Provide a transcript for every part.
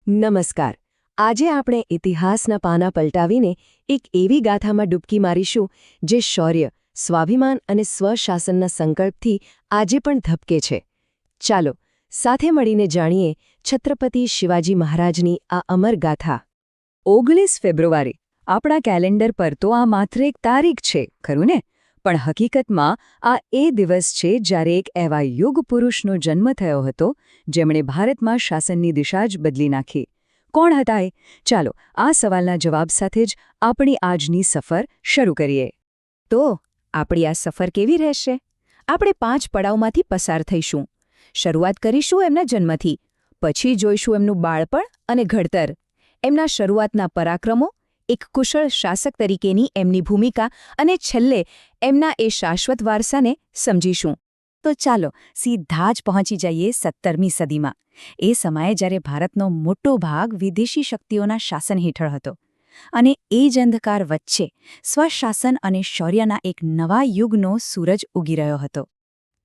નમસ્કાર. આજે આપણે ઇતિહાસના પાના પલટાવીને એક એવી ગાથામાં ડૂબકી મારીશું જે શૌર્ય, સ્વાભિમાન અને સ્વશાસનના સંકલ્પથી આજે પણ ધબકે છે. ચાલો સાથે મળીને જાણીએ છત્રપતિ શિવાજી મહારાજની આ અમર ગાથા. 19 ફેબ્રુઆરી આપણા કેલેન્ડર પર તો આ માત્ર એક તારીખ છે, ખરું ને? પણ હકીકતમાં આ એ દિવસ છે જ્યારે એક એવા યુગ પુરુષનો જન્મ થયો હતો જેમણે ભારતમાં શાસનની દિશા જ બદલી નાખી. કોણ હતા એ? ચાલો આ સવાલના જવાબ સાથે જ આપણી આજની સફર શરૂ કરીએ. તો આપણી આ સફર કેવી રહેશે? આપણે 5 પડાવમાંથી પસાર થઈશું. શરૂઆત કરીશું એમના જન્મથી, પછી જોઈશું એમનું બાળપણ અને ઘડતર, એમના શરૂઆતના પરાક્રમો, એક કુશળ શાસક તરીકેની એમની ભૂમિકા અને છેલ્લે એમના એ શાશ્વત વારસાને સમજીશું. તો ચાલો સીધા જ પહોંચી જઈએ 17મી સદીમાં. એ સમયે જ્યારે ભારતનો મોટો ભાગ વિદેશી શક્તિઓના શાસન હેઠળ હતો અને એ જ અંધકાર વચ્ચે સ્વશાસન અને શૌર્યના એક નવા યુગનો સૂરજ ઉગી રહ્યો હતો.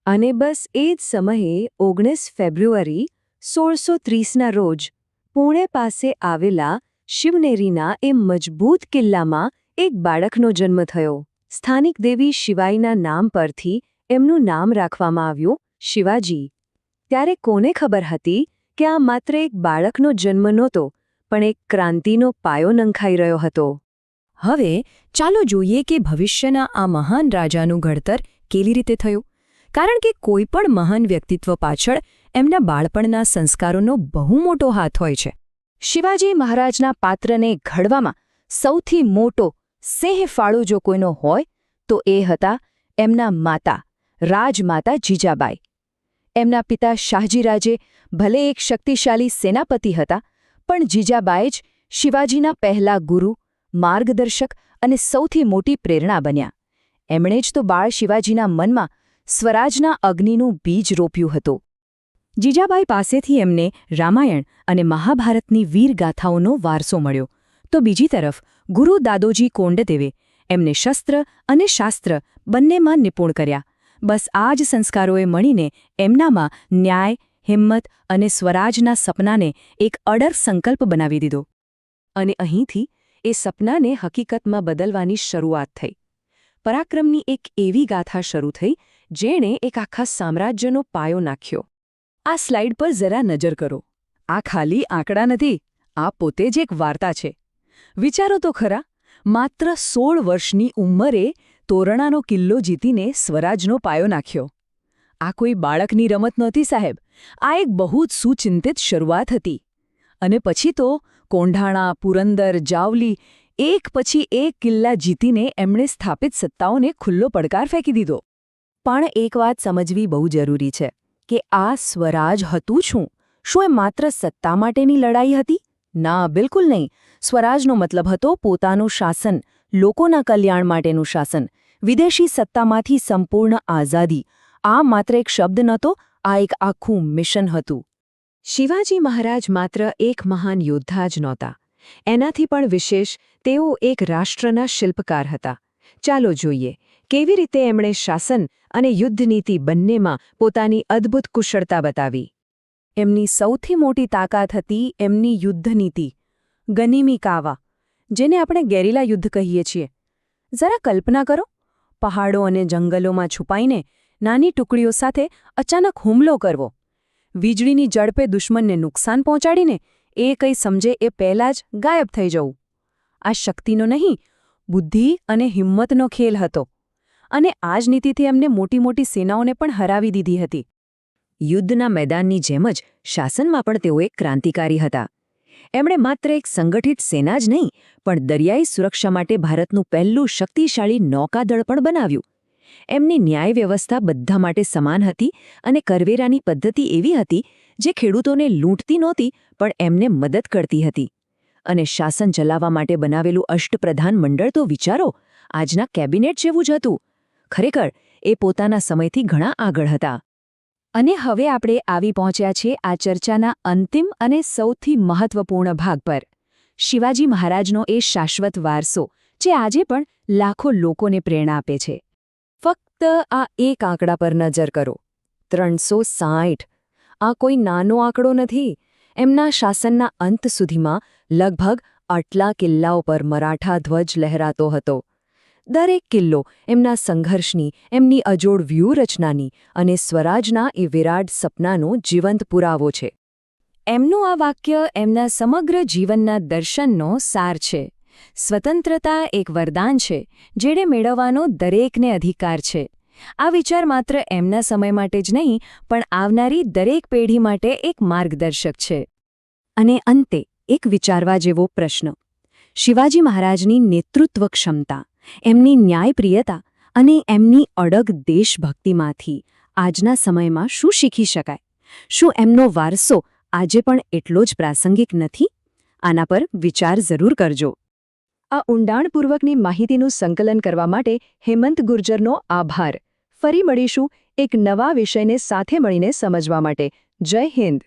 અને બસ એ જ સમયે 19 ફેબ્રુઆરી 1630ના રોજ પુણે પાસે આવેલા શિવનેરીના એ મજબૂત કિલ્લામાં એક બાળકનો જન્મ થયો. સ્થાનિક દેવી શિવાઈના નામ પરથી એમનું નામ રાખવામાં આવ્યું શિવાજી. ત્યારે કોને ખબર હતી કે આ માત્ર એક બાળકનો જન્મ નહોતો, પણ એક ક્રાંતિનો પાયો નંખાઈ રહ્યો હતો. હવે ચાલો જોઈએ કે ભવિષ્યના આ મહાન રાજાનું ઘડતર કેવી રીતે થયું. કારણ કે કોઈ પણ મહાન વ્યક્તિત્વ પાછળ એમના બાળપણના સંસ્કારોનો બહુ મોટો હાથ હોય છે. શિવાજી મહારાજના પાત્રને ઘડવામાં સૌથી મોટો સિંહ ફાળો જો કોઈનો હોય તો એ હતા એમના માતા, રાજમાતા જીજાબાઈ. એમના પિતા શાહજીરાજે ભલે એક શક્તિશાળી સેનાપતિ હતા, પણ જીજાબાઈ જ શિવાજીના પહેલા ગુરુ, માર્ગદર્શક અને સૌથી મોટી પ્રેરણા બન્યા. એમણે જ તો બાળ શિવાજીના મનમાં સ્વરાજના અગ્નિનું બીજ રોપ્યું હતું. જીજાબાઈ પાસેથી એમને રામાયણ અને મહાભારતની વીરગાથાઓનો વારસો મળ્યો, તો બીજી તરફ ગુરુ દાદોજી કોંડદેવે એમને શસ્ત્ર અને શાસ્ત્ર બંનેમાં નિપુણ કર્યા. બસ આ જ સંસ્કારોએ મળીને એમનામાં ન્યાય, હિંમત અને સ્વરાજના સપનાને એક અડગ સંકલ્પ બનાવી દીધો. અને અહીંથી એ સપનાને હકીકતમાં બદલવાની શરૂઆત થઈ. પરાક્રમની એક એવી ગાથા શરૂ થઈ જેણે એક આખા સામ્રાજ્યનો પાયો નાખ્યો. આ સ્લાઇડ પર જરા નજર કરો. આ ખાલી આંકડા નથી, આ પોતે જ એક વાર્તા છે. વિચારો તો ખરા, માત્ર 16 વર્ષની ઉંમરે તોરણાનો કિલ્લો જીતીને સ્વરાજનો પાયો નાખ્યો. આ કોઈ બાળકની રમત નહોતી સાહેબ, આ એક બહુ જ સુચિંતિત શરૂઆત હતી. અને પછી તો કોંઢાણા, પુરંદર, જાવલી એક પછી એક કિલ્લા જીતીને એમણે સ્થાપિત સત્તાઓને ખુલ્લો પડકાર ફેંકી દીધો. પણ એક વાત સમજવી બહુ જરૂરી છે કે આ સ્વરાજ હતું શું? શું એ માત્ર સત્તા માટેની લડાઈ હતી? ના, બિલકુલ નહીં. સ્વરાજનો મતલબ હતો પોતાનું શાસન, લોકોના કલ્યાણ માટેનું શાસન, વિદેશી સત્તામાંથી સંપૂર્ણ આઝાદી. આ માત્ર એક શબ્દ નહોતો, આ એક આખું મિશન હતું. શિવાજી મહારાજ માત્ર એક મહાન યોદ્ધા જ નહોતા. એનાથી પણ વિશેષ તેઓ એક રાષ્ટ્રના શિલ્પકાર હતા. ચાલો જોઈએ કેવી રીતે એમણે શાસન અને યુદ્ધનીતિ બંનેમાં પોતાની અદ્ભુત કુશળતા બતાવી. એમની સૌથી મોટી તાકાત હતી એમની યુદ્ધનીતિ, ગનીમી કાવા, જેને આપણે ગેરિલા યુદ્ધ કહીએ છીએ. જરા કલ્પના કરો, પહાડો અને જંગલોમાં છુપાઈને નાની ટુકડીઓ સાથે અચાનક હુમલો કરવો, વીજળીની ઝડપે દુશ્મનને નુકસાન પહોંચાડીને એ કંઈ સમજે એ પહેલાં જ ગાયબ થઈ જવું. આ શક્તિનો નહીં, બુદ્ધિ અને હિંમતનો ખેલ હતો. અને આ જ નીતિથી એમને મોટી મોટી સેનાઓને પણ હરાવી દીધી હતી. યુદ્ધના મેદાનની જેમ જ શાસનમાં પણ તેઓ એક ક્રાંતિકારી હતા. એમણે માત્ર એક સંગઠિત સેના જ નહીં, પણ દરિયાઈ સુરક્ષા માટે ભારતનું પહેલું શક્તિશાળી નૌકાદળ પણ બનાવ્યું. એમની ન્યાય વ્યવસ્થા બધા માટે સમાન હતી અને કરવેરાની પદ્ધતિ એવી હતી જે ખેડૂતોને લૂંટતી નહોતી પણ એમને મદદ કરતી હતી. અને શાસન ચલાવવા માટે બનાવેલું અષ્ટપ્રધાન મંડળ તો વિચારો, આજના કેબિનેટ જેવું જ હતું. ખરેખર એ પોતાના સમયથી ઘણા આગળ હતા. અને હવે આપણે આવી પહોંચ્યા છીએ આ ચર્ચાના અંતિમ અને સૌથી મહત્વપૂર્ણ ભાગ પર, શિવાજી મહારાજનો એ શાશ્વત વારસો જે આજે પણ લાખો લોકોને પ્રેરણા આપે છે. ફક્ત આ એક આંકડા પર નજર કરો, 360. આ કોઈ નાનો આંકડો નથી. એમના શાસનના અંત સુધીમાં લગભગ આટલા કિલ્લાઓ પર મરાઠા ધ્વજ લહેરાતો હતો. દરેક કિલ્લો એમના સંઘર્ષની, એમની અજોડ વ્યૂહરચનાની અને સ્વરાજના એ વિરાટ સપનાનો જીવંત પુરાવો છે. એમનું આ વાક્ય એમના સમગ્ર જીવનના દર્શનનો સાર છે. સ્વતંત્રતા એક વરદાન છે, જેને મેળવવાનો દરેકને અધિકાર છે. આ વિચાર માત્ર એમના સમય માટે જ નહીં, પણ આવનારી દરેક પેઢી માટે એક માર્ગદર્શક છે. અને અંતે એક વિચારવા જેવો પ્રશ્ન: શિવાજી મહારાજની નેતૃત્વ ક્ષમતા, એમની ન્યાયપ્રિયતા અને એમની અડગ દેશભક્તિમાંથી આજના સમયમાં શું શીખી શકાય? શું એમનો વારસો આજે પણ એટલો જ પ્રાસંગિક નથી? આના પર વિચાર જરૂર કરજો. આ ઊંડાણપૂર્વકની માહિતીનું સંકલન કરવા માટે હેમંત ગુર્જરનો આભાર. ફરી મળીશું એક નવા વિષયને સાથે મળીને સમજવા માટે. જય હિન્દ.